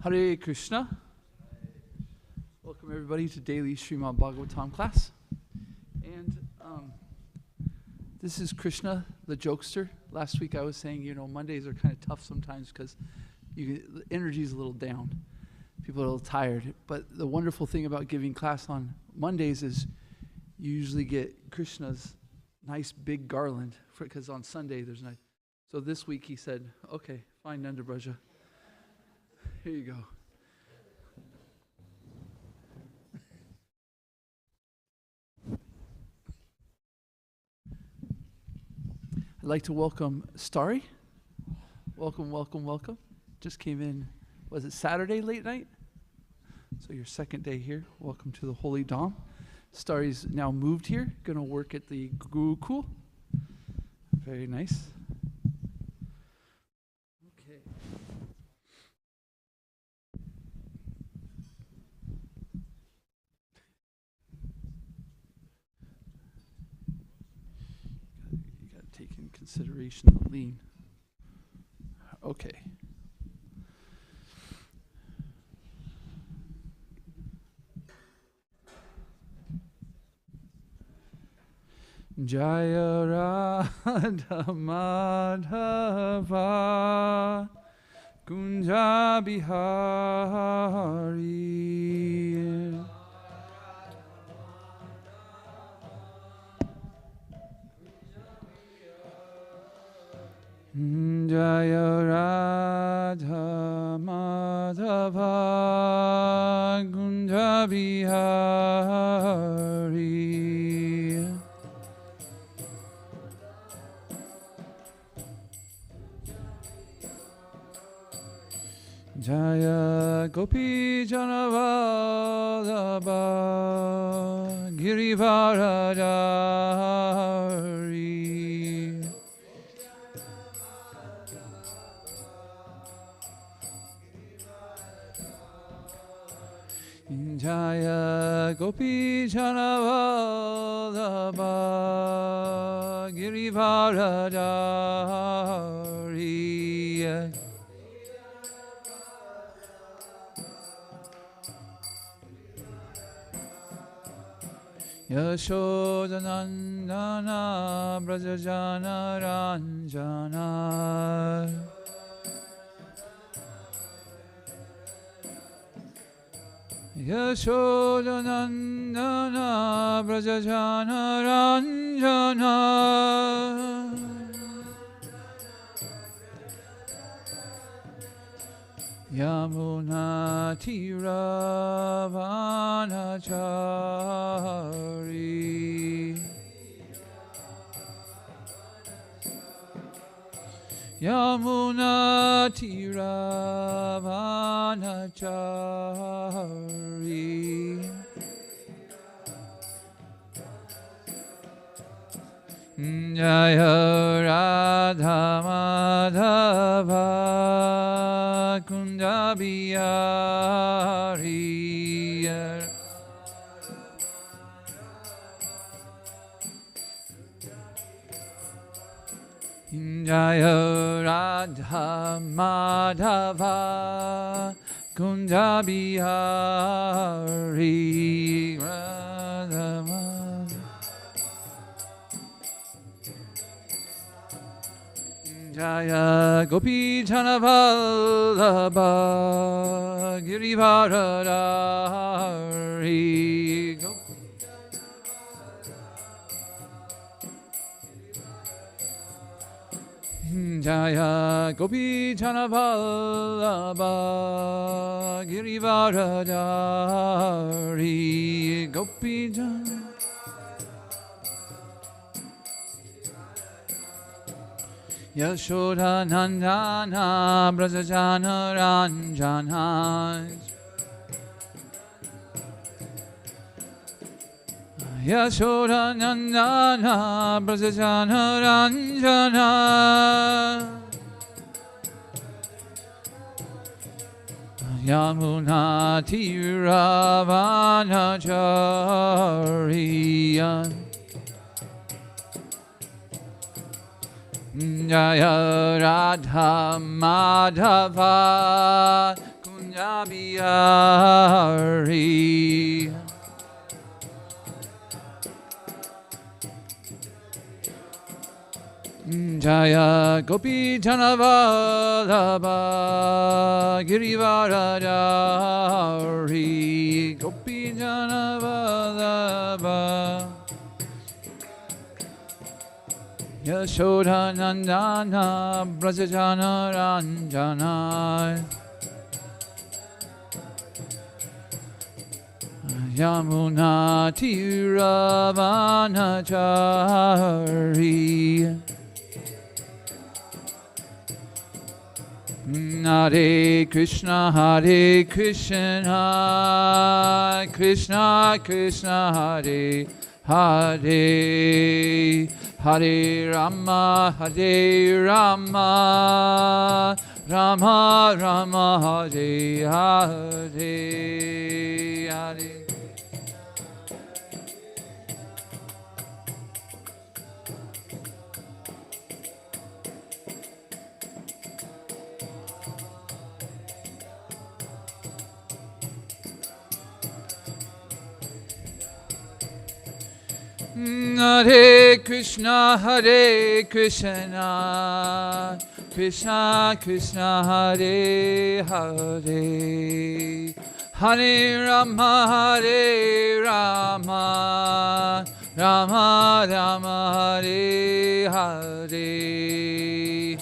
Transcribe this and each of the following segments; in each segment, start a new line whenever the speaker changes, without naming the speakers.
Hare Krishna. Welcome everybody to Daily Srimad Bhagavatam class. And this is Krishna, the jokester. Last week I was saying, Mondays are kind of tough sometimes because the energy is a little down. People are a little tired. But the wonderful thing about giving class on Mondays is you usually get Krishna's nice big garland, because on Sunday there's nice. So this week he said, okay, fine, Nanda Braja. Here you go. I'd like to welcome Starry. Welcome, welcome, welcome. Just came in, was it Saturday late night? So your second day here. Welcome to the Holy Dham. Starry's now moved here, going to work at the Gurukul. Very nice. Okay. You got to take in consideration the lean. Okay. Jaya Radha Madhava Kunja Bihari Jaya Radha Madhava Kunja Bihari Jaya Gopi Janavallabha Girivaradari Jaya Gopi Janavallabha Girivaradari Yashodanandana Brajajana Ranjana Yashodanandana Brajajana Ranjana Yamuna Tiravanachari Yamuna Tiravanachari Jaya Radha Madhava Kunja Bihari Jaya Radha Madhava Kunja Bihari Radha Madhava Jaya Gopi Janavallabha Girivaradari Jaya Gopi Janavallabha Girivaradari Gopi Janavallabha Yashodanandana Brajajana Ranjana Yashodanandana Brajajana Ranjana Yamuna Tiravanachariya Jaya Radha Madhava Bihari. Jaya Gopi Janavallabha Girivaradari Gopi Janavallabha Yashodhanandana Brajajana Ranjana Yamuna Tiravanachari Hare Krishna, Krishna Krishna, Hare Hare, Hare Rama, Rama Rama, Hare Hare, Hare. Hare Krishna, Krishna Krishna, Hare Hare, Hare Rama, Rama Rama, Hare Hare.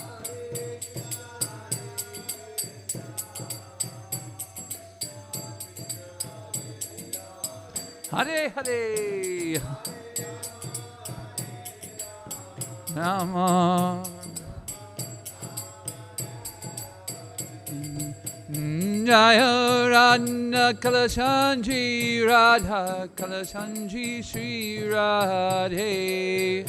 Hare Hare Rama Jaya Radha Kalashanji Radha Kalashanji Shri Radhe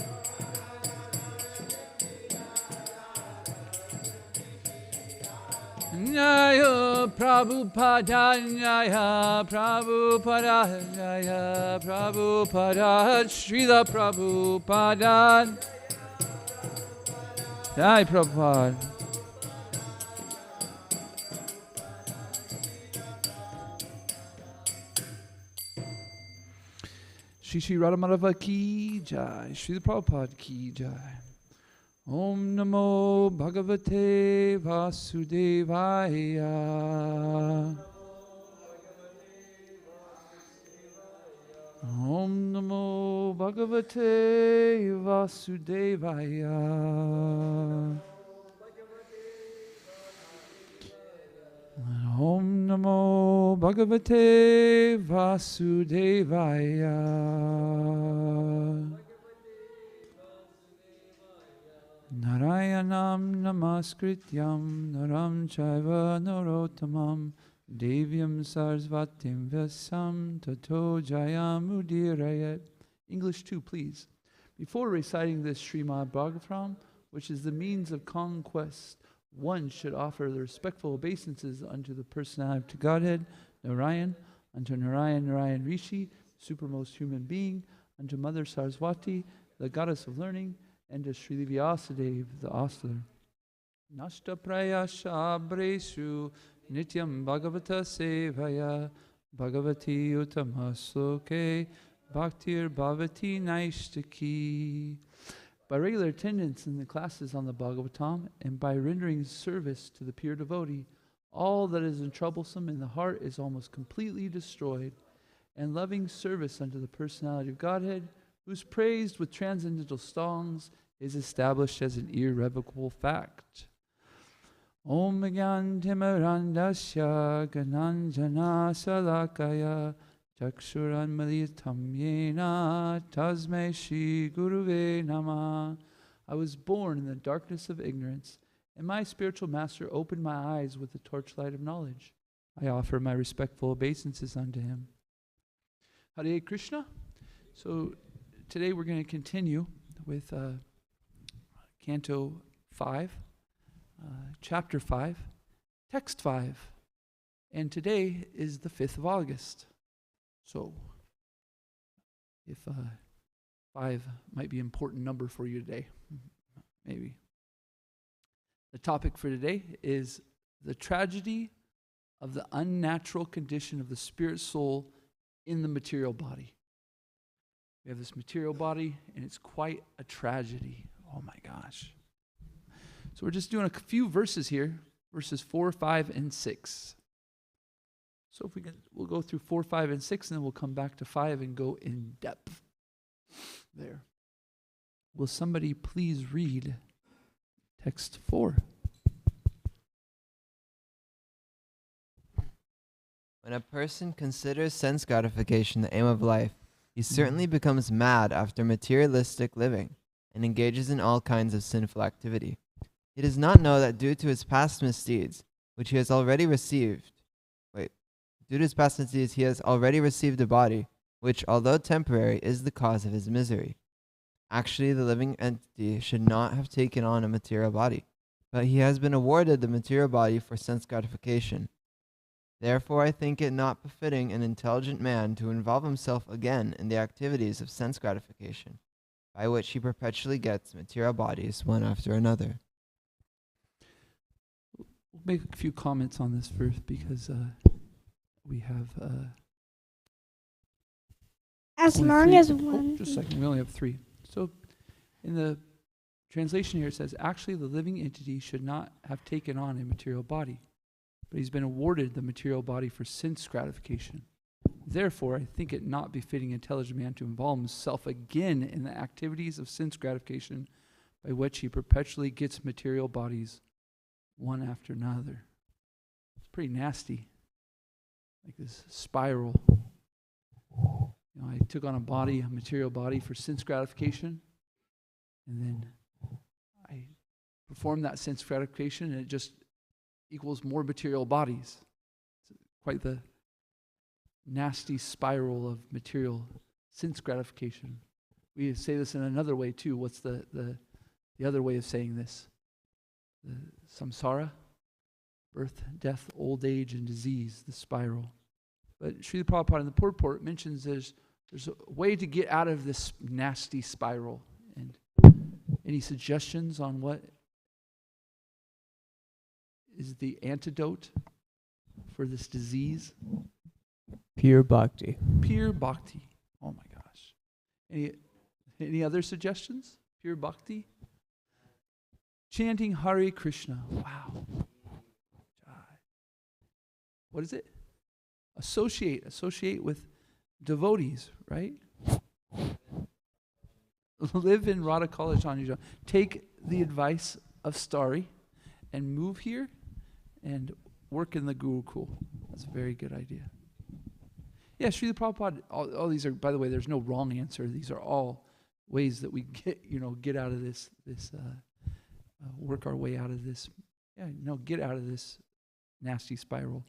Jaya Prabhupada Jaya Prabhupada Jaya Prabhupada Srila Prabhupada Jai Prabhupada. Shri Radhamadhava ki jai, Srila Prabhupada ki jai. Om Namo Bhagavate Vasudevaya. Om Namo Bhagavate Vasudevaya. Om Namo Bhagavate Vasudevaya. Narayanam Namaskrityam Naram Chaiva Narottamam Devyam Sarasvatim Vyasam Tato Jayamudirayat. English 2, please. Before reciting this Srimad Bhagavatam, which is the means of conquest, one should offer the respectful obeisances unto the personality of Godhead, Narayan, unto Narayan Rishi, supermost human being, unto Mother Saraswati, the goddess of learning, and to Sri Vyasadeva, the ostler. Nashta prayasha abreshu nityam bhagavata sevaya bhagavati utamasloke bhaktir bhavati naishtaki. By regular attendance in the classes on the Bhagavatam and by rendering service to the pure devotee, all that is troublesome in the heart is almost completely destroyed, and loving service unto the personality of Godhead, who's praised with transcendental songs, is established as an irrevocable fact. Om Gyantimarandasya Gananjana Salakaya Chakshuran Malitam Yena Tasme Shri Guruve Nama. I was born in the darkness of ignorance, and my spiritual master opened my eyes with the torchlight of knowledge. I offer my respectful obeisances unto him. Hare Krishna. So today we're going to continue with Canto 5, Chapter 5, Text 5. And today is the 5th of August. So, if 5 might be an important number for you today, maybe. The topic for today is the tragedy of the unnatural condition of the spirit soul in the material body. We have this material body, and it's quite a tragedy. Oh my gosh. So we're just doing a few verses here, verses 4, 5, and 6. So if we can, we'll go through 4, 5, and 6, and then we'll come back to 5 and go in depth there. Will somebody please read text 4?
When a person considers sense gratification the aim of life, he certainly becomes mad after materialistic living and engages in all kinds of sinful activity. He does not know that due to his past misdeeds, which he has already received, he has already received a body, which, although temporary, is the cause of his misery. Actually, the living entity should not have taken on a material body, but he has been awarded the material body for sense gratification. Therefore, I think it not befitting an intelligent man to involve himself again in the activities of sense gratification, by which he perpetually gets material bodies one after another.
We'll make a few comments on this first because we have
as
only
long
three.
as one.
Just a second, we only have 3. So in the translation here it says, actually the living entity should not have taken on a material body, but he's been awarded the material body for sense gratification. Therefore, I think it not befitting an intelligent man to involve himself again in the activities of sense gratification by which he perpetually gets material bodies one after another. It's pretty nasty. Like this spiral. You know, I took on a material body for sense gratification, and then I performed that sense gratification, and it just equals more material bodies. It's quite the nasty spiral of material sense gratification. We say this in another way too. What's the other way of saying this? The samsara, birth, death, old age, and disease, the spiral. But Srila Prabhupada in the purport mentions there's a way to get out of this nasty spiral. And any suggestions on what is the antidote for this disease?
Pure bhakti.
Pure bhakti. Oh my gosh. Any other suggestions? Pure bhakti? Chanting Hare Krishna. Wow. What is it? Associate with devotees, right? Live in Radha College on your own. Take the advice of Starry and move here and work in the Gurukul. That's a very good idea. Yeah, Srila Prabhupada, all these are, by the way, there's no wrong answer. These are all ways that we get out of this work our way out of this, get out of this nasty spiral.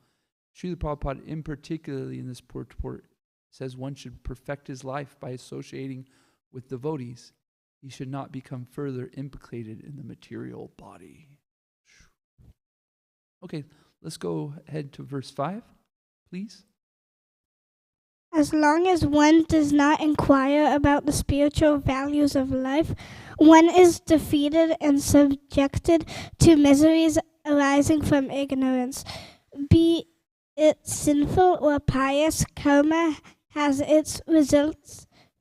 Srila Prabhupada, in particularly in this purport, says one should perfect his life by associating with devotees. He should not become further implicated in the material body. Okay, let's go ahead to verse 5, please.
As long as one does not inquire about the spiritual values of life, one is defeated and subjected to miseries arising from ignorance. Be it sinful or pious, karma has its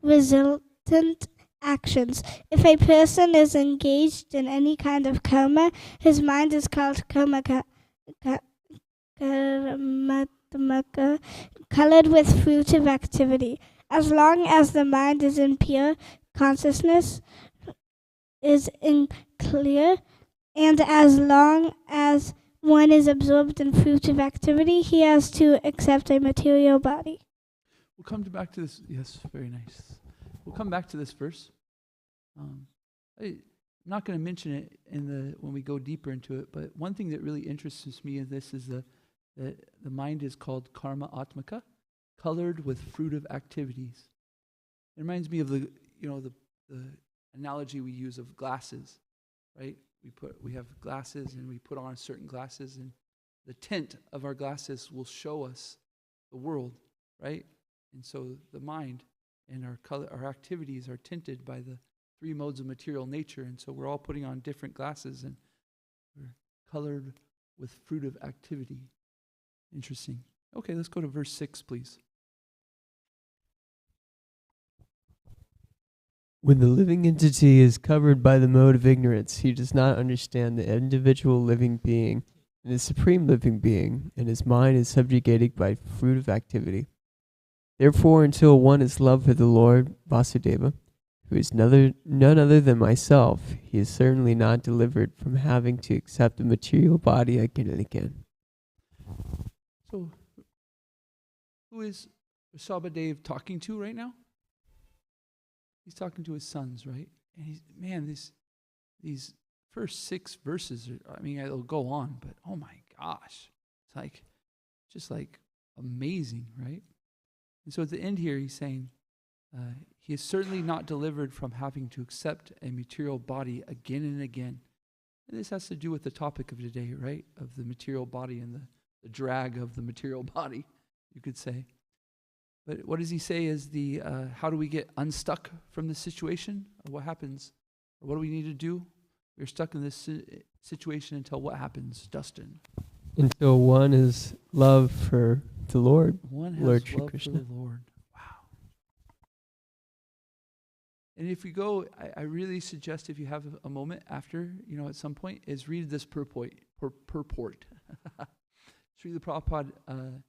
resultant actions. If a person is engaged in any kind of karma, his mind is called karmatmaka, colored with fruitive activity. As long as the mind is in pure consciousness, is in clear, and as long as one is absorbed in fruitive activity, he has to accept a material body.
We'll come back to this. Yes, very nice. We'll come back to this verse. I'm not going to mention it when we go deeper into it, but one thing that really interests me in this is that the mind is called karma atmaka, colored with fruitive activities. It reminds me of the analogy we use of glasses, right? We have glasses and we put on certain glasses, and the tint of our glasses will show us the world, right? And so the mind and our activities are tinted by the 3 modes of material nature, and so we're all putting on different glasses and we're colored with fruitive activity. Interesting. Okay, let's go to verse 6, please.
When the living entity is covered by the mode of ignorance, he does not understand the individual living being and the supreme living being, and his mind is subjugated by fruit of activity. Therefore, until one is loved for the Lord Vasudeva, who is none other than myself, he is certainly not delivered from having to accept a material body again and again.
So, who is Sabadev talking to right now? He's talking to his sons, right? And he's, man, these first 6 verses are, I mean, it'll go on, but oh my gosh. It's like, just like amazing, right? And so at the end here, he's saying, he is certainly not delivered from having to accept a material body again and again. And this has to do with the topic of today, right? Of the material body and the drag of the material body, you could say. But what does he say is how do we get unstuck from the situation? What happens? Or what do we need to do? We're stuck in this situation until what happens, Dustin?
Until one is love for the Lord.
One has
Lord Shri
love
Krishna.
for the Lord. Wow. And if we go, I really suggest if you have a moment after, at some point, is read this purport. Srila Prabhupada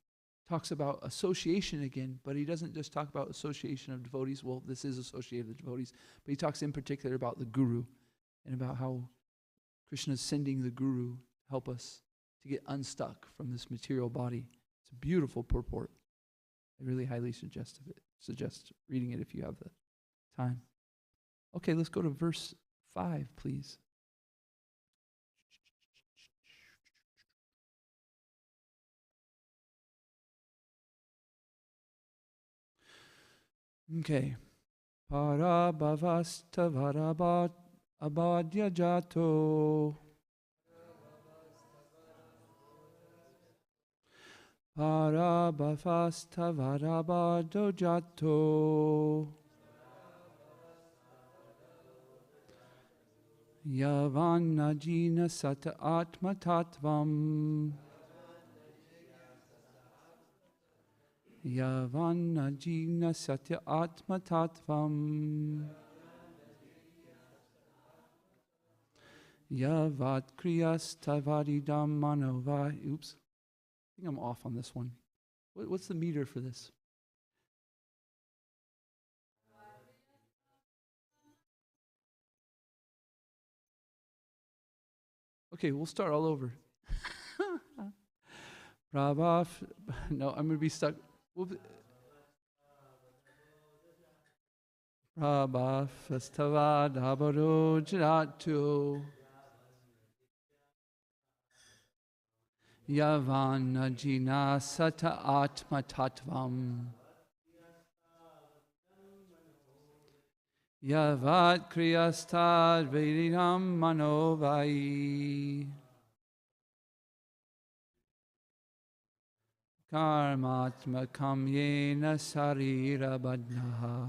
talks about association again, but he doesn't just talk about association of devotees. Well, this is associated with devotees, but he talks in particular about the guru and about how Krishna is sending the guru to help us to get unstuck from this material body. It's a beautiful purport. I really highly suggest reading it if you have the time. Okay, let's go to verse 5, please. Okay. Parabhavasta varabat abadya jato. Parabhavasta varabado jato. Yavanajina sata atma tattvam. Yavanajina satya atma tattvam. Yavat kriyas tavaridam manova. Oops. I think I'm off on this one. What's the meter for this? Okay, we'll start all over. Prabhav. No, I'm going to be stuck. Prabhav fastavad abaro jratu. Yavanajina sata atma tattvam. Yavat kriyastad vedinam manovai. Karmatmakam yena sarira badnaha.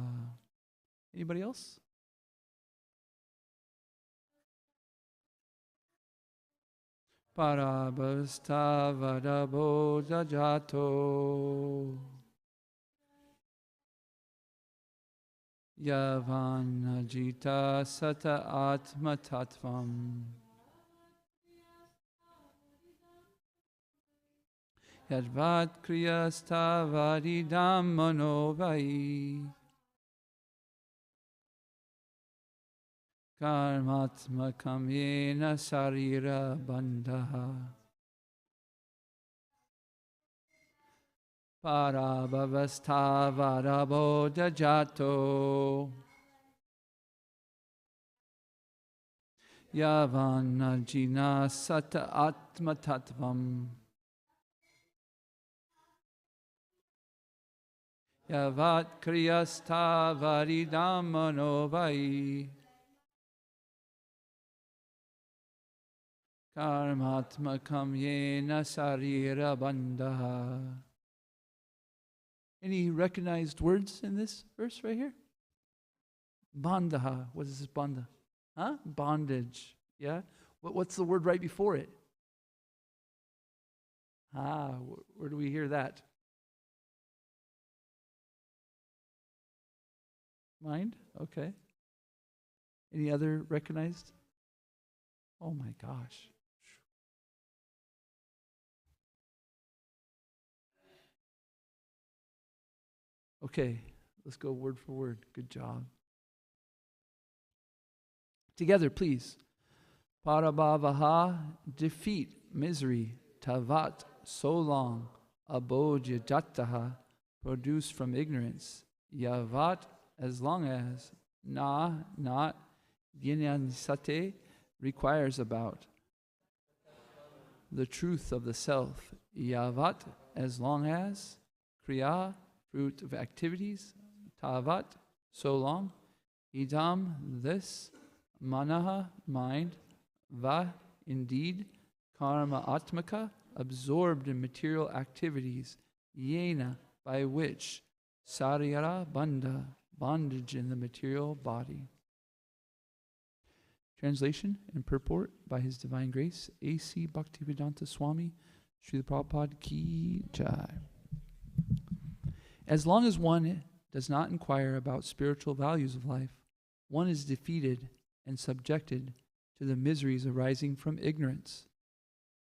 Anybody else? Parabhasta vadabo jajato. Yavanajita sata atma tattvam. Yadvat kriyasta vadidam manovai. Karmatmakam yena sarira bandhaha. Parabhavastha varabo jajato. Yavanajina sata atma tattvam. Yavat kriyastha varidam manovai. Karmatmakam yena sarira bandhaha. Any recognized words in this verse right here? Bandhaha. What is this bandha? Huh? Bondage. Yeah? What's the word right before it? Where do we hear that? Mind? Okay. Any other recognized? Oh my gosh. Okay, let's go word for word. Good job. Together, please. Parabhavaha, defeat, misery. Tavat, so long. Abodhyajataha, produced from ignorance. Yavat, as long as. Na, not. Gyanyanisate, requires about. The truth of the self. Yavat, as long as. Kriya, fruit of activities. Tavat, so long. Idam, this. Manaha, mind. Va, indeed. Karma atmaka, absorbed in material activities. Yena, by which. Sarira bandha, bondage in the material body. Translation and purport by His Divine Grace, A.C. Bhaktivedanta Swami, Srila Prabhupada Ki Jai. As long as one does not inquire about spiritual values of life, one is defeated and subjected to the miseries arising from ignorance.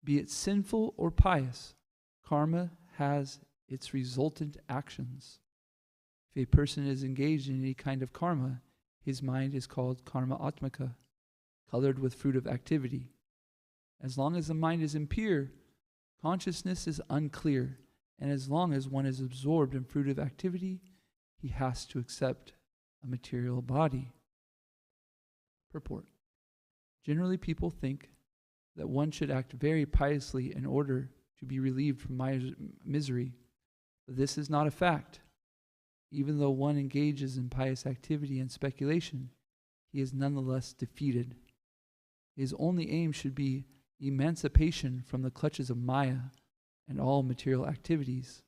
Be it sinful or pious, karma has its resultant actions. If a person is engaged in any kind of karma, his mind is called karma atmaka, colored with fruit of activity. As long as the mind is impure, consciousness is unclear, and as long as one is absorbed in fruit of activity, he has to accept a material body. Purport. Generally, people think that one should act very piously in order to be relieved from misery, but this is not a fact. Even though one engages in pious activity and speculation, he is nonetheless defeated. His only aim should be emancipation from the clutches of Maya and all material activities.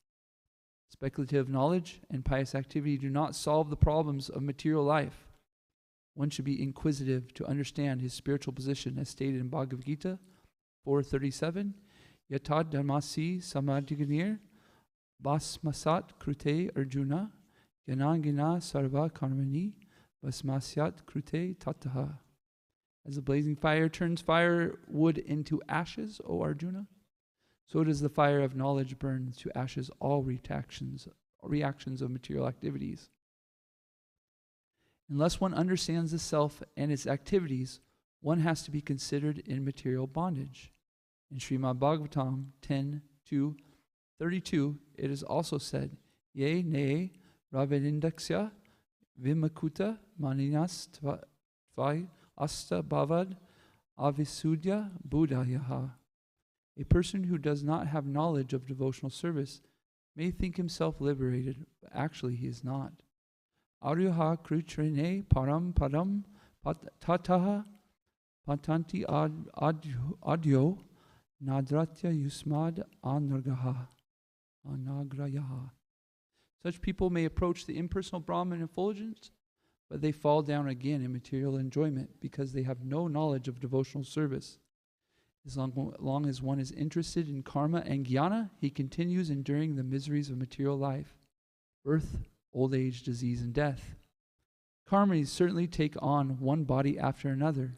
Speculative knowledge and pious activity do not solve the problems of material life. One should be inquisitive to understand his spiritual position, as stated in Bhagavad Gita 4:37. Yatad dharmasi samadhiganir basmasat krute arjuna gyanangina sarva karmani basmasyat krute tataha. As the blazing fire turns firewood into ashes, O Arjuna, so does the fire of knowledge burn to ashes all reactions of material activities. Unless one understands the self and its activities, one has to be considered in material bondage. In Srimad Bhagavatam 10:2-32, it is also said, Ye ne ravinindaksya vimakuta maninas tvai asta bhavad avisudya buddhayaha. A person who does not have knowledge of devotional service may think himself liberated, but actually he is not. Aryuha krutrine param padam tataha patanti adyo nadratya yusmad anagrayaha. Such people may approach the impersonal Brahman effulgence, but they fall down again in material enjoyment because they have no knowledge of devotional service. As long as one is interested in karma and jnana, he continues enduring the miseries of material life, birth, old age, disease, and death. Karmis certainly take on one body after another.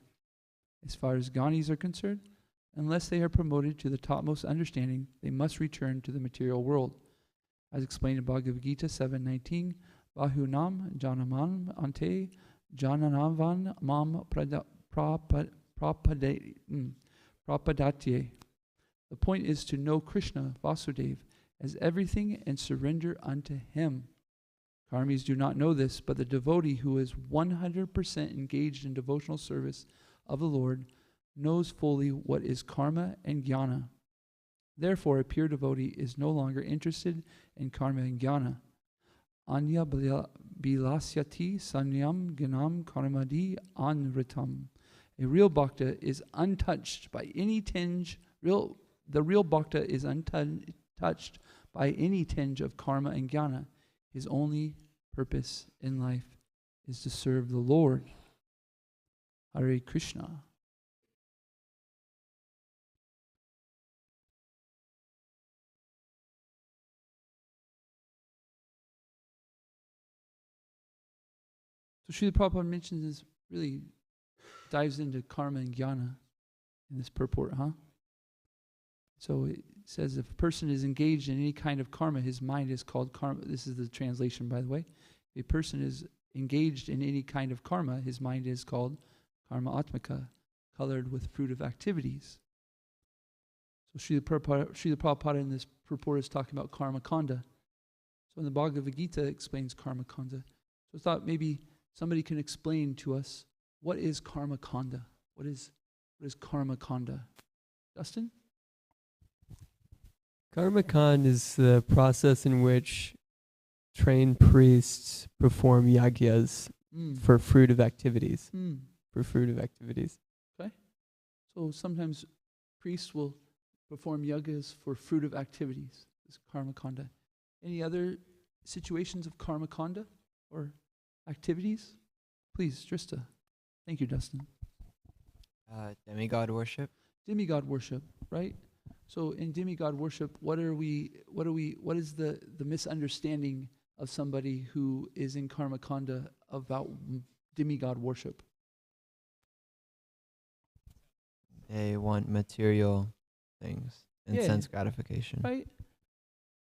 As far as gyanis are concerned, unless they are promoted to the topmost understanding, they must return to the material world. As explained in Bhagavad Gita 7:19, Bahunam janaman ante jananavan mam prapadatye. The point is to know Krishna, Vasudev, as everything and surrender unto him. Karmis do not know this, but the devotee who is 100% engaged in devotional service of the Lord knows fully what is karma and jnana. Therefore, a pure devotee is no longer interested in karma and jnana. Anya bilasyati sanyam gnam karmadi anritam. A real bhakta is untouched by any tinge. The real bhakta is untouched by any tinge of karma and jnana. His only purpose in life is to serve the Lord. Hare Krishna. So Srila Prabhupada mentions this, really dives into karma and jnana in this purport, huh? So it says if a person is engaged in any kind of karma, his mind is called karma. This is the translation, by the way. If a person is engaged in any kind of karma, his mind is called karma atmaka, colored with fruit of activities. So Srila Prabhupada in this purport is talking about karma kanda. So in the Bhagavad Gita it explains karma kanda. So I thought maybe somebody can explain to us what is karma kanda. What is karma kanda? Dustin?
Karmakand is the process in which trained priests perform yagyas for fruit of activities. For fruit of activities.
Okay. So sometimes priests will perform yagas for fruit of activities. This is karma kanda. Any other situations of karma kanda or activities? Please, Trista. Thank you, Dustin.
Demigod worship.
Demigod worship, right? So in demigod worship, what is the misunderstanding of somebody who is in karma kanda about demigod worship?
They want material things and
Yeah.
sense gratification.
Right?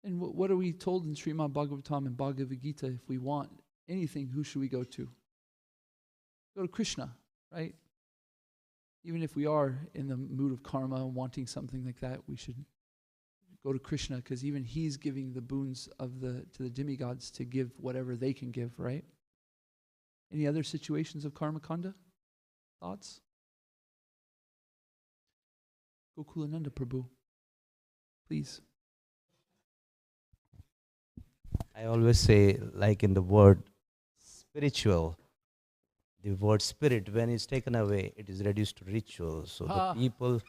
And what are we told in Srimad Bhagavatam and Bhagavad Gita? If we want anything, who should we go to? Go to Krishna, right? Even if we are in the mood of karma and wanting something like that, we should go to Krishna because even he's giving the boons to the demigods to give whatever they can give, right? Any other situations of karma kanda? Thoughts? Gokulananda Prabhu, please.
I always say, like in the word spiritual, the word spirit, when it's taken away, it is reduced to ritual. So the people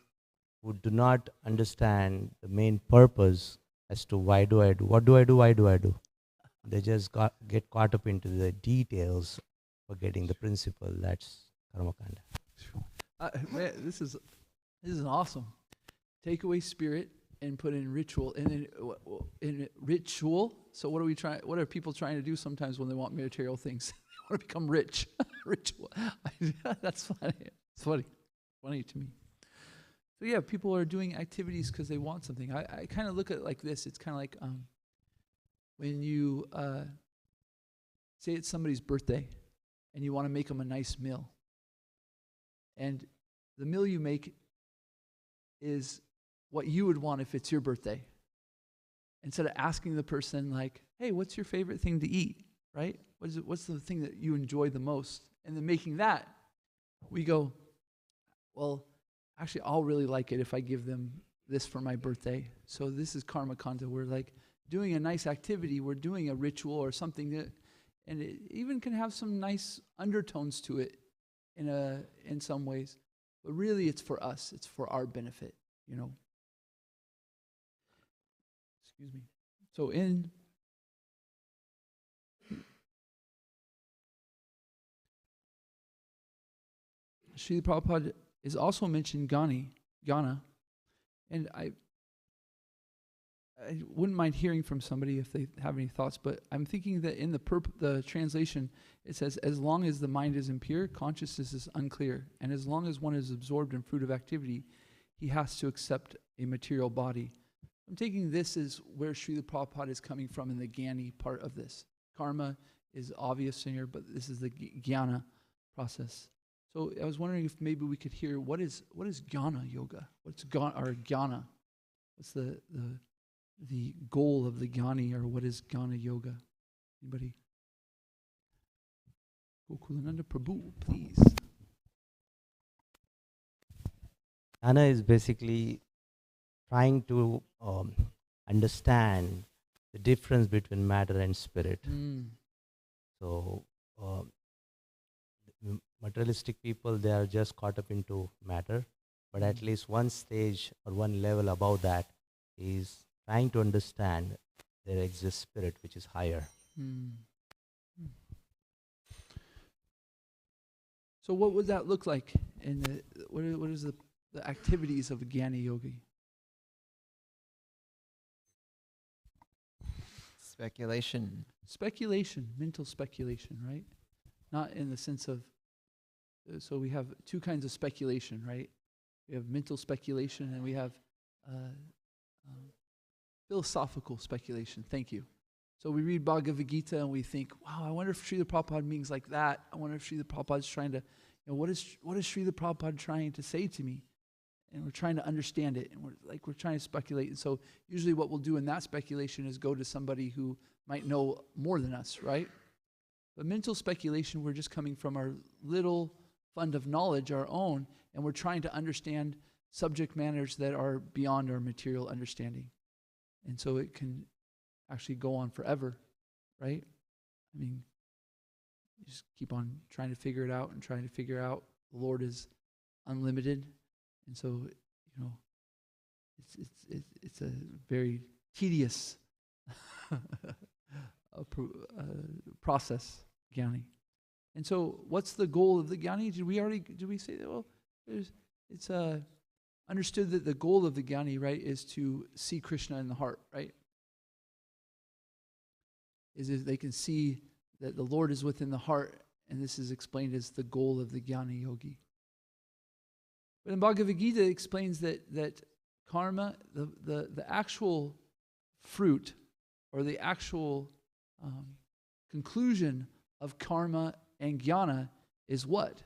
who do not understand the main purpose as to why do I do, what do I do, why do I do, they just get caught up into the details, forgetting the principle. That's karmakanda.
Man, this is awesome. Take away spirit and put in ritual. And in ritual, so what are people trying to do sometimes when they want material things? They want to become rich. Ritual. That's funny. It's funny to me. So yeah, people are doing activities because they want something. I kind of look at it like this. It's kind of like when you say it's somebody's birthday and you want to make them a nice meal. And the meal you make is what you would want if it's your birthday. Instead of asking the person like, hey, what's your favorite thing to eat, right? What's the thing that you enjoy the most? And then making that, we go, well, actually, I'll really like it if I give them this for my birthday. So this is karma kanda. We're like doing a nice activity. We're doing a ritual or something that, and it even can have some nice undertones to it in some ways. But really, it's for us. It's for our benefit, you know. Excuse me. So in Srila Prabhupada is also mentioned Ghana, and I wouldn't mind hearing from somebody if they have any thoughts, but I'm thinking that in the translation, it says, as long as the mind is impure, consciousness is unclear, and as long as one is absorbed in fruit of activity, he has to accept a material body. I'm taking this as where Srila Prabhupada is coming from in the Jnani part of this. Karma is obvious in here, but this is the Jnana process. So I was wondering if maybe we could hear what is Jnana Yoga? What's Jnana? What's the goal of the Jnani, or what is Jnana Yoga? Anybody? Gokulananda Prabhu, please.
Jnana is basically trying to understand the difference between matter and spirit. So materialistic people, they are just caught up into matter, but at least one stage or one level above that is trying to understand there exists spirit which is higher.
So what would that look like in what is the activities of a Jnana Yogi?
Speculation.
Speculation, mental speculation, right? not in the sense of, so we have two kinds of speculation, right? We have mental speculation and we have philosophical speculation. Thank you. So we read Bhagavad Gita and we think, wow, I wonder if Srila Prabhupada means like that. I wonder if Srila Prabhupada is trying to, what is Srila Prabhupada trying to say to me? And we're trying to understand it, and we're trying to speculate. And so usually what we'll do in that speculation is go to somebody who might know more than us, right? But mental speculation, we're just coming from our little fund of knowledge, our own, and we're trying to understand subject matters that are beyond our material understanding. And so it can actually go on forever, right? I mean, you just keep on trying to figure it out and trying to figure out. The Lord is unlimited. And so, it's a very tedious process, Jnani. And so, what's the goal of the Jnani? Did we say that? Well, it's understood that the goal of the Jnani, right, is to see Krishna in the heart, right? Is if they can see that the Lord is within the heart, and this is explained as the goal of the Jnani Yogi. But in Bhagavad Gita, it explains that karma, the actual fruit, or the actual conclusion of karma and jnana is what?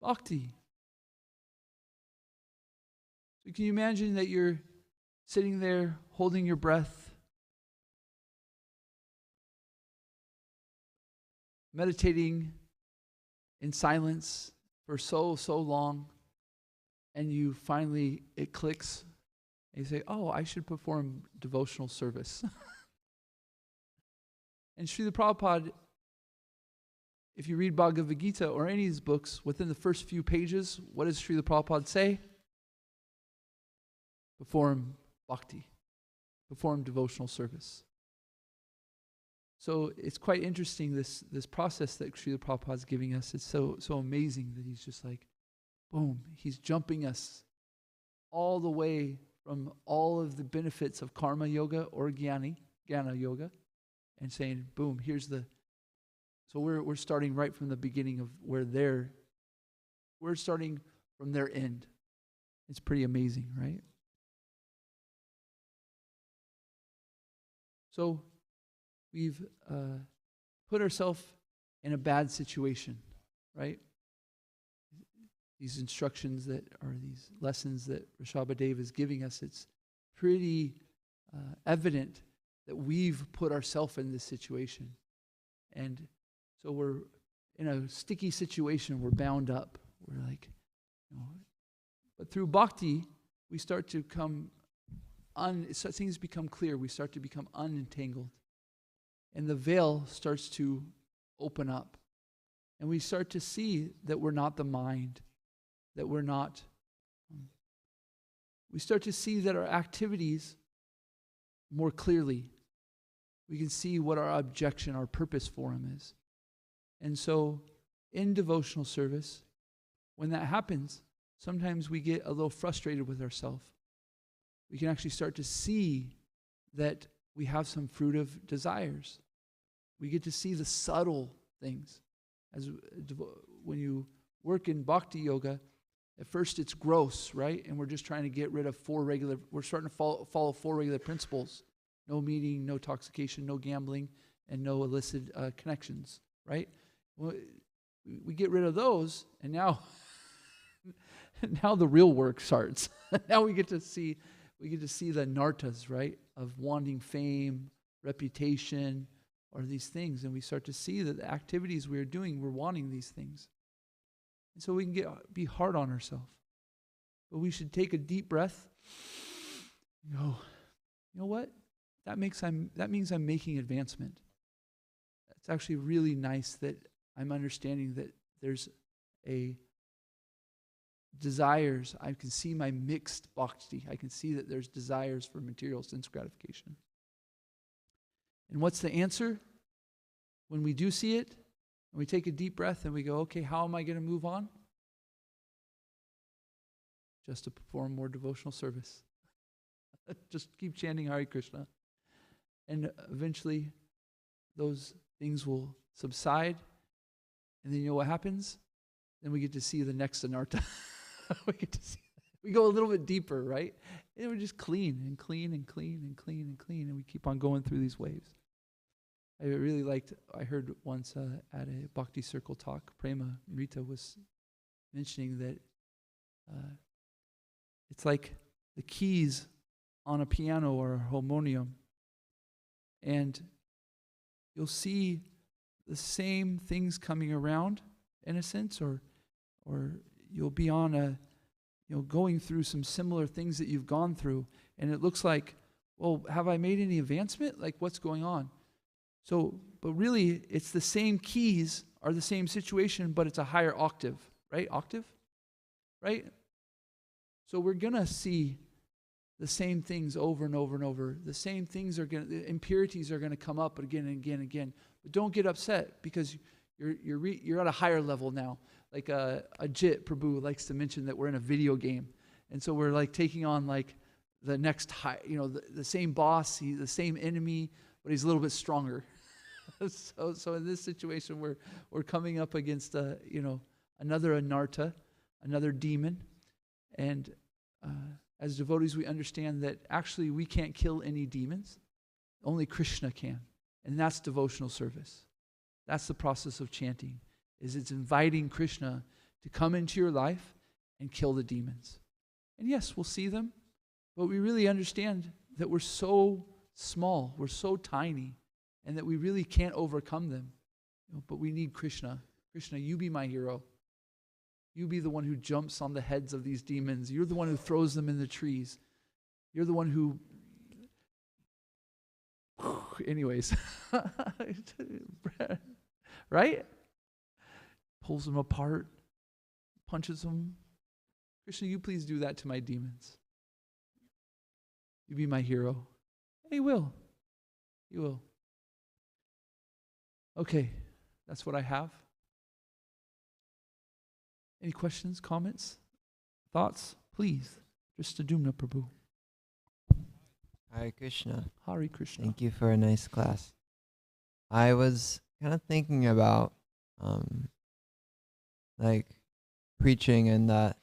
Bhakti. So can you imagine that you're sitting there holding your breath, meditating in silence for so long, and you finally, it clicks, and you say, oh, I should perform devotional service. And Srila Prabhupada, if you read Bhagavad Gita or any of his books, within the first few pages, what does Srila Prabhupada say? Perform bhakti, perform devotional service. So it's quite interesting, this process that Srila Prabhupada is giving us. It's so amazing that he's just like, boom, he's jumping us all the way from all of the benefits of karma yoga or jnana yoga, and saying, boom, so we're starting right from the beginning of we're starting from their end. It's pretty amazing, right? So we've put ourselves in a bad situation, right? These instructions that are these lessons that Rishabhadev is giving us, it's pretty evident that we've put ourselves in this situation. And so we're in a sticky situation, we're bound up. We're like, but through bhakti, we start to things become clear. We start to become unentangled. And the veil starts to open up. And we start to see that we're not the mind, that we're not. We start to see that our activities more clearly. We can see what our objection, our purpose for them is. And so in devotional service, when that happens, sometimes we get a little frustrated with ourselves. We can actually start to see that we have some fruit of desires. We get to see the subtle things. When you work in bhakti yoga, at first it's gross, right? And we're just trying to get rid of we're starting to follow 4 regular principles. No meeting, no intoxication, no gambling, and no illicit connections, right? We get rid of those, and now the real work starts. Now we get to see the nartas, right, of wanting fame, reputation, or these things, and we start to see that the activities we are doing, we're wanting these things. And so we can be hard on ourselves. But we should take a deep breath and go, you know what? That means I'm making advancement. It's actually really nice that I'm understanding that there's desires. I can see my mixed bhakti. I can see that there's desires for material sense gratification. And what's the answer? When we do see it, and we take a deep breath and we go, okay, how am I going to move on? Just to perform more devotional service. Just keep chanting Hare Krishna. And eventually, those things will subside. And then you know what happens? Then we get to see the next anartha. We go a little bit deeper, right? And we just clean and clean and clean and clean and clean, and we keep on going through these waves. I heard once at a Bhakti Circle talk, Prema Rita was mentioning that it's like the keys on a piano or a harmonium, and you'll see the same things coming around in a sense, or you'll be on going through some similar things that you've gone through, and it looks like, well, have I made any advancement? Like, what's going on? So, but really, it's the same keys are the same situation, but it's a higher octave, right? Octave, right? So we're gonna see the same things over and over and over. The same things the impurities are gonna come up again and again and again. But don't get upset, because you're at a higher level now. Like Ajit Prabhu likes to mention that we're in a video game, and so we're like taking on like the next high, the same boss, the same enemy, but he's a little bit stronger. So in this situation, we're coming up against another anartha, another demon, and as devotees, we understand that actually we can't kill any demons, only Krishna can, and that's devotional service. That's the process of chanting. It's inviting Krishna to come into your life and kill the demons. And yes, we'll see them, but we really understand that we're so small, we're so tiny, and that we really can't overcome them. But we need Krishna. Krishna, you be my hero. You be the one who jumps on the heads of these demons. You're the one who throws them in the trees. You're the one who... Anyways. Right? Pulls them apart, punches them. Krishna, you please do that to my demons. You be my hero. And he will. He will. Okay, that's what I have. Any questions, comments, thoughts? Please. Dristadumna Prabhu.
Hare Krishna.
Hare Krishna.
Thank you for a nice class. I was kind of thinking about like preaching, and that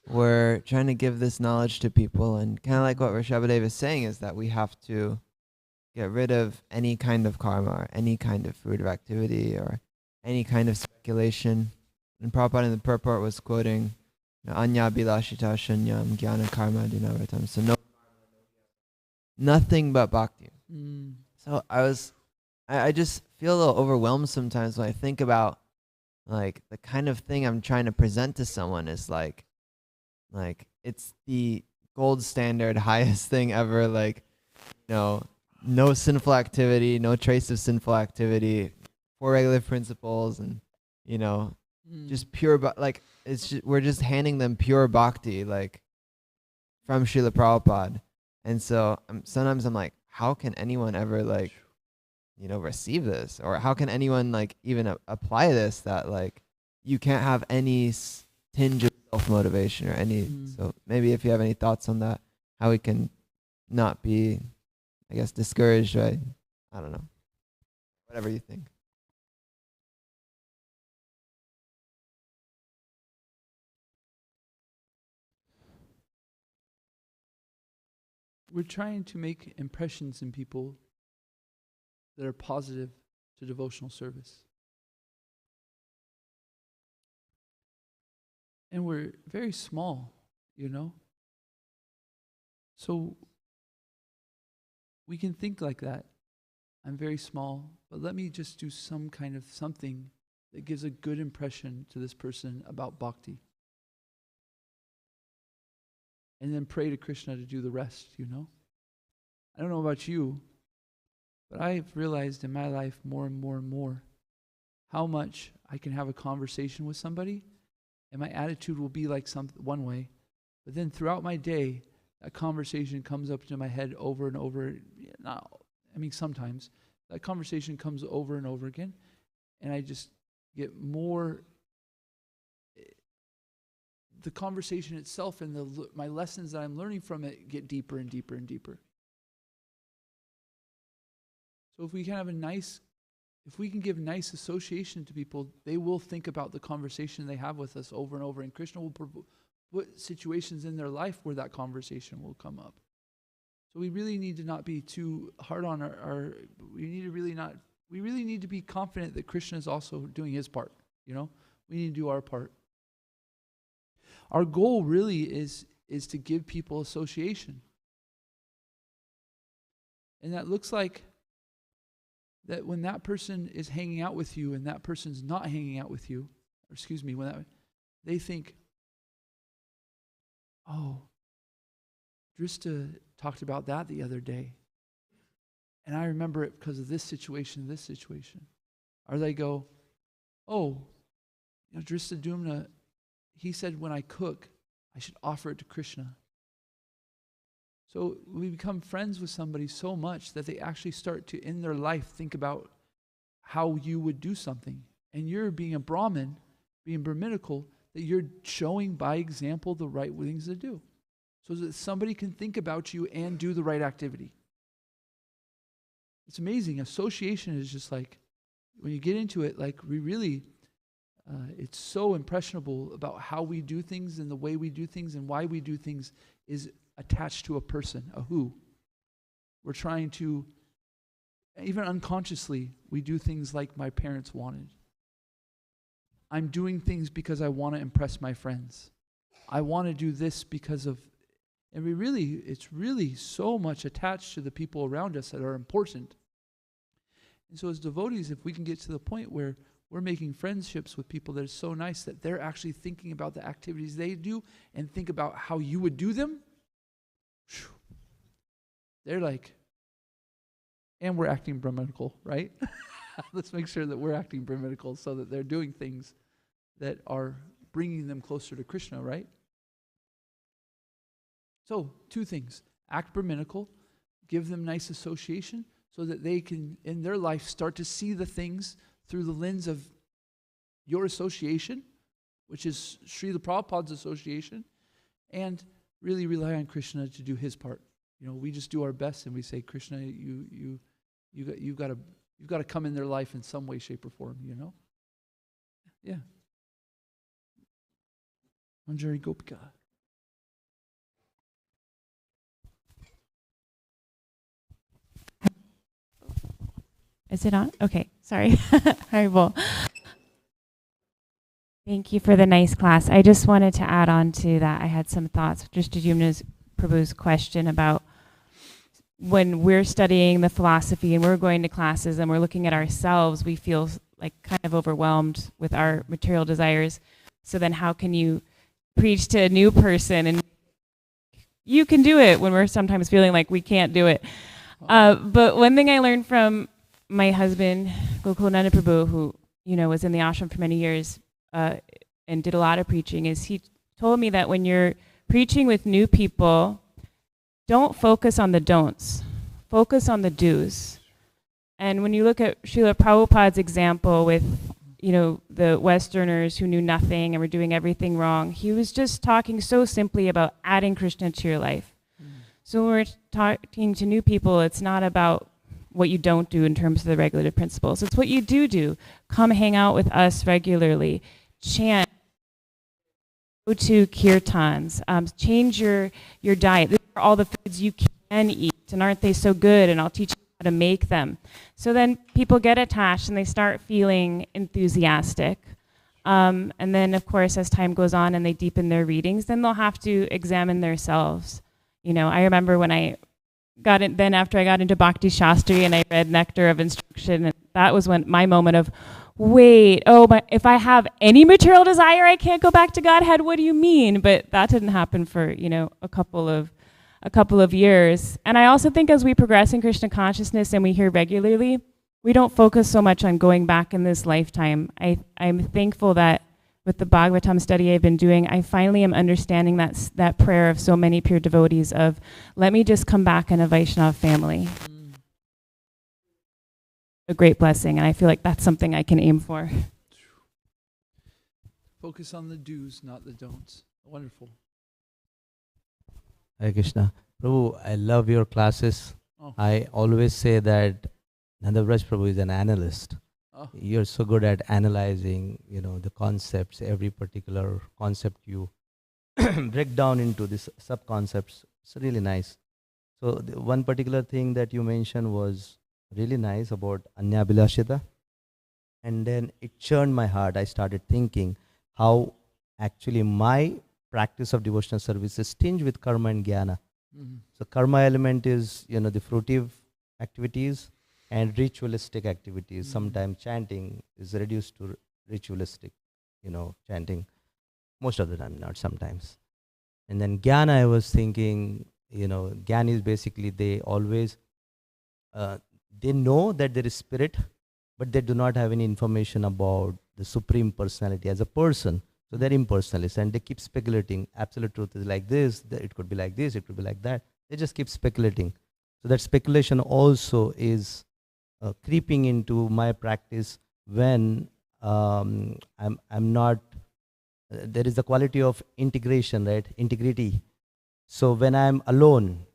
we're trying to give this knowledge to people, and kind of like what Rishabhadev is saying is that we have to get rid of any kind of karma, or any kind of fruit of activity, or any kind of speculation. And Prabhupada in the purport was quoting Anya Bilashita Shunyam Jnana Karma Dinavratam. So nothing but bhakti. So I just feel a little overwhelmed sometimes when I think about like the kind of thing I'm trying to present to someone is like it's the gold standard, highest thing ever, like, no sinful activity, no trace of sinful activity, 4 regulative principles, and just pure, like, it's just, we're just handing them pure bhakti, like, from Srila Prabhupada. And so sometimes I'm like, how can anyone ever, like, receive this? Or how can anyone, like, even apply this, that, like, you can't have any tinge of self-motivation or any, so maybe if you have any thoughts on that, how we can not be, I guess, discouraged, right? I don't know. Whatever you think.
We're trying to make impressions in people that are positive to devotional service. And we're very small, So we can think like that. I'm very small, but let me just do some kind of something that gives a good impression to this person about bhakti. And then pray to Krishna to do the rest, I don't know about you, but I've realized in my life more and more and more how much I can have a conversation with somebody, and my attitude will be like one way, but then throughout my day, that conversation comes up into my head over and over. Sometimes that conversation comes over and over again, and I just get more. The conversation itself and my lessons that I'm learning from it get deeper and deeper and deeper. So if we can have a nice If we can give nice association to people, they will think about the conversation they have with us over and over, and Krishna will put situations in their life where that conversation will come up. So we really need to not be too hard on we really need to be confident that Krishna is also doing his part, you know? We need to do our part. Our goal really is to give people association. And that looks like that when that person is hanging out with you and that person's not hanging out with you, they think, oh, Drista talked about that the other day. And I remember it because of this situation. Or they go, oh, Drista Dumna, he said when I cook, I should offer it to Krishna. So we become friends with somebody so much that they actually start to, in their life, think about how you would do something. And you're being a Brahmin, being Brahminical, that you're showing by example the right things to do. So that somebody can think about you and do the right activity. It's amazing. Association is just like, when you get into it, like we really, it's so impressionable about how we do things and the way we do things and why we do things is attached to a person, a who. We're trying to, even unconsciously, we do things like my parents wanted. I'm doing things because I want to impress my friends. I want to do this because of, and it's really so much attached to the people around us that are important. And so as devotees, if we can get to the point where we're making friendships with people that are so nice that they're actually thinking about the activities they do and think about how you would do them, they're like, and we're acting Brahminical, right? Let's make sure that we're acting Brahminical so that they're doing things that are bringing them closer to Krishna, right? So, two things. Act Brahminical, give them nice association so that they can, in their life, start to see the things through the lens of your association, which is Srila Prabhupada's association, and really rely on Krishna to do his part. You know, we just do our best and we say, Krishna, you've got to come in their life in some way, shape, or form, you know? Yeah. Manjari Gopika.
Is it on? Okay, sorry. Haribol. Thank you for the nice class. I just wanted to add on to that. I had some thoughts. Just to Jumna's Prabhu's question about when we're studying the philosophy and we're going to classes and we're looking at ourselves, we feel like kind of overwhelmed with our material desires. So then how can you preach to a new person and you can do it when we're sometimes feeling like we can't do it. But one thing I learned from my husband, Gokulananda Prabhu, who was in the ashram for many years and did a lot of preaching, is he told me that when you're preaching with new people, don't focus on the don'ts, focus on the do's. And when you look at Srila Prabhupada's example with the Westerners who knew nothing and were doing everything wrong, he was just talking so simply about adding Krishna to your life. So when we're talking to new people, it's not about what you don't do in terms of the regulative principles. It's what you do. Come hang out with us regularly. Chant. Go to kirtans. Change your diet. These are all the foods you can eat, and aren't they so good? And I'll teach you how to make them. So then people get attached and they start feeling enthusiastic. And then, of course, as time goes on and they deepen their readings, then they'll have to examine themselves. I remember when I got in, then after I got into Bhakti Shastri and I read Nectar of Instruction, and that was when my moment of, wait, but if I have any material desire, I can't go back to Godhead. What do you mean? But that didn't happen for, a couple of years. And I also think as we progress in Krishna consciousness and we hear regularly, we don't focus so much on going back in this lifetime. I'm thankful that with the Bhagavatam study I've been doing, I finally am understanding that prayer of so many pure devotees of, let me just come back in a Vaishnava family. A great blessing, and I feel like that's something I can aim for.
Focus on the do's, not the don'ts. Wonderful.
Hare Krishna. Prabhu, I love your classes.
Oh.
I always say that Nanda Vraj Prabhu is an analyst. You're so good at analyzing, the concepts, every particular concept you break down into these sub-concepts. It's really nice. So one particular thing that you mentioned was really nice about Anyabhilashita. And then it churned my heart. I started thinking how actually my practice of devotional service is tinged with karma and jnana. So karma element is, the fruitive activities and ritualistic activities. Sometimes chanting is reduced to ritualistic, chanting. Most of the time, not sometimes. And then jnana, I was thinking, jnana is basically they always, they know that there is spirit, but they do not have any information about the Supreme Personality as a person. So they're impersonalists and they keep speculating. Absolute truth is like this, it could be like this, it could be like that. They just keep speculating. So that speculation also is creeping into my practice when I'm not, there is the quality of integration, right? Integrity. So when I'm alone,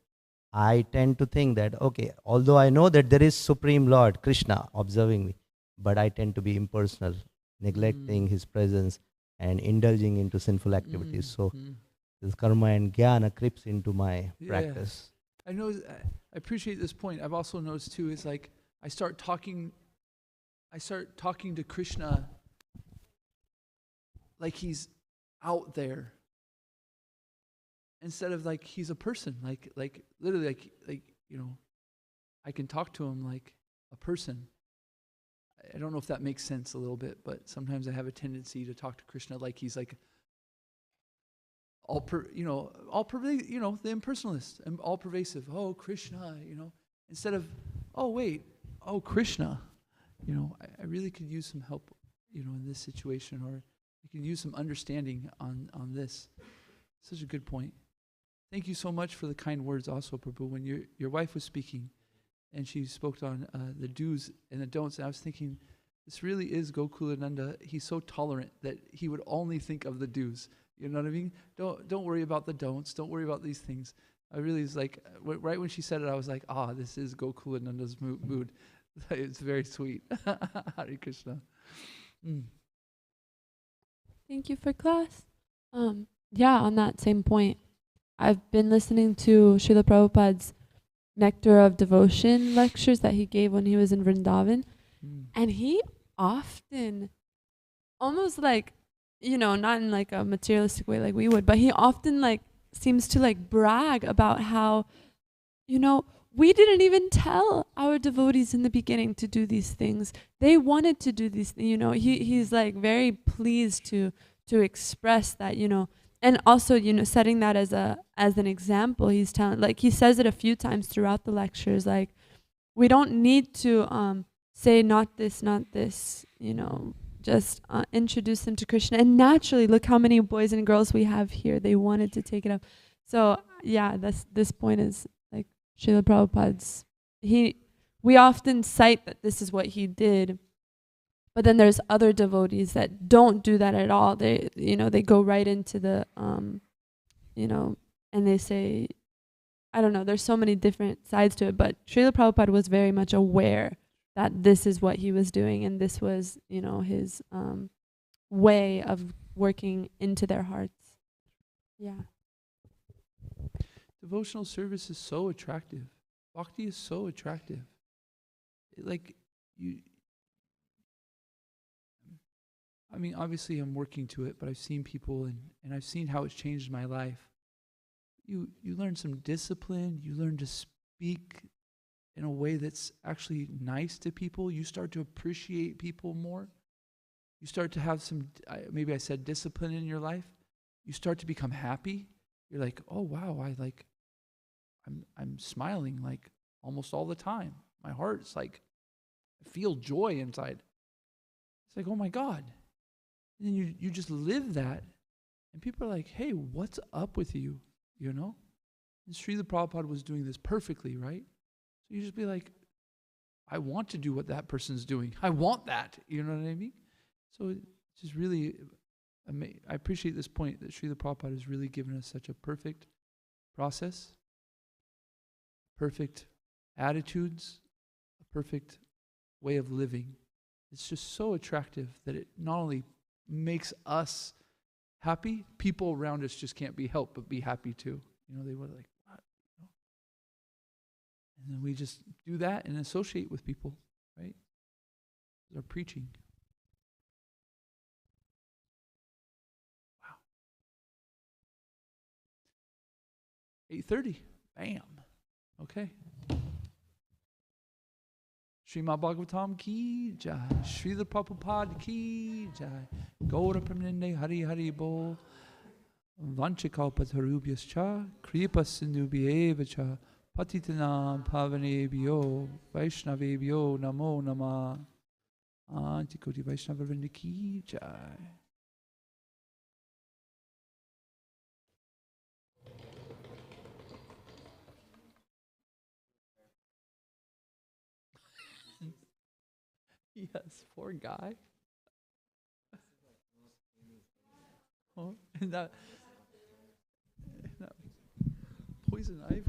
I tend to think that, okay, although I know that there is Supreme Lord, Krishna, observing me, but I tend to be impersonal, neglecting his presence and indulging into sinful activities. So this karma and jnana creeps into my practice.
I know, I appreciate this point. I've also noticed too, is like, I start talking to Krishna like he's out there, instead of like he's a person, like literally like I can talk to him like a person. I don't know if that makes sense a little bit, but sometimes I have a tendency to talk to Krishna like he's like the impersonalist and all pervasive. Oh, Krishna, instead of, oh wait, oh Krishna, I really could use some help, in this situation, or I could use some understanding on this. Such a good point. Thank you so much for the kind words also, Prabhu. When your wife was speaking and she spoke on the do's and the don'ts, and I was thinking, this really is Gokulananda. He's so tolerant that he would only think of the do's. You know what I mean? Don't worry about the don'ts. Don't worry about these things. I really was like, right when she said it, I was like, this is Gokulananda's mood. It's very sweet. Hare Krishna.
Thank you for class. On that same point, I've been listening to Srila Prabhupada's Nectar of Devotion lectures that he gave when he was in Vrindavan. And he often, almost like, not in like a materialistic way like we would, but he often like seems to like brag about how, we didn't even tell our devotees in the beginning to do these things. They wanted to do these things, he's like very pleased to express that, and also, setting that as an example. He's telling, like he says it a few times throughout the lectures, like we don't need to say not this, just introduce them to Krishna. And naturally, look how many boys and girls we have here. They wanted to take it up. So yeah, this point is like Srila Prabhupada's. We often cite that this is what he did, but then there's other devotees that don't do that at all. They go right into the and they say, I don't know, there's so many different sides to it, but Srila Prabhupada was very much aware that this is what he was doing, and this was, his way of working into their hearts. Yeah.
Devotional service is so attractive. Bhakti is so attractive. Obviously I'm working to it, but I've seen people and I've seen how it's changed my life. You learn some discipline, you learn to speak in a way that's actually nice to people. You start to appreciate people more. You start to have some, maybe I said discipline in your life. You start to become happy. You're like, oh wow, I'm smiling like almost all the time. My heart's like, I feel joy inside. It's like, oh my God. And then you just live that. And people are like, hey, what's up with you? And Srila Prabhupada was doing this perfectly, right? So you just be like, I want to do what that person's doing. I want that. You know what I mean? So it's just really, I appreciate this point that Srila Prabhupada has really given us such a perfect process, perfect attitudes, a perfect way of living It's just so attractive that it not only makes us happy, people around us just can't be helped but be happy too. You know, they were like, what? You know? And then we just do that and associate with people, right? They're preaching. Wow. 8:30. Bam. Okay. Srimad Bhagavatam ki jai. Srila Prabhupada ki jai. Gaura Pramanande Hari Hari Bol. Vanchikalpatarubhyascha. Kripa Sindhubhyevacha. Patitanam Pavanebhyo. Vaishnavebhyo Namo Nama. Antikoti Vaishnava Vrinda ki jai. Yes, poor guy. Oh, and that poison ivy.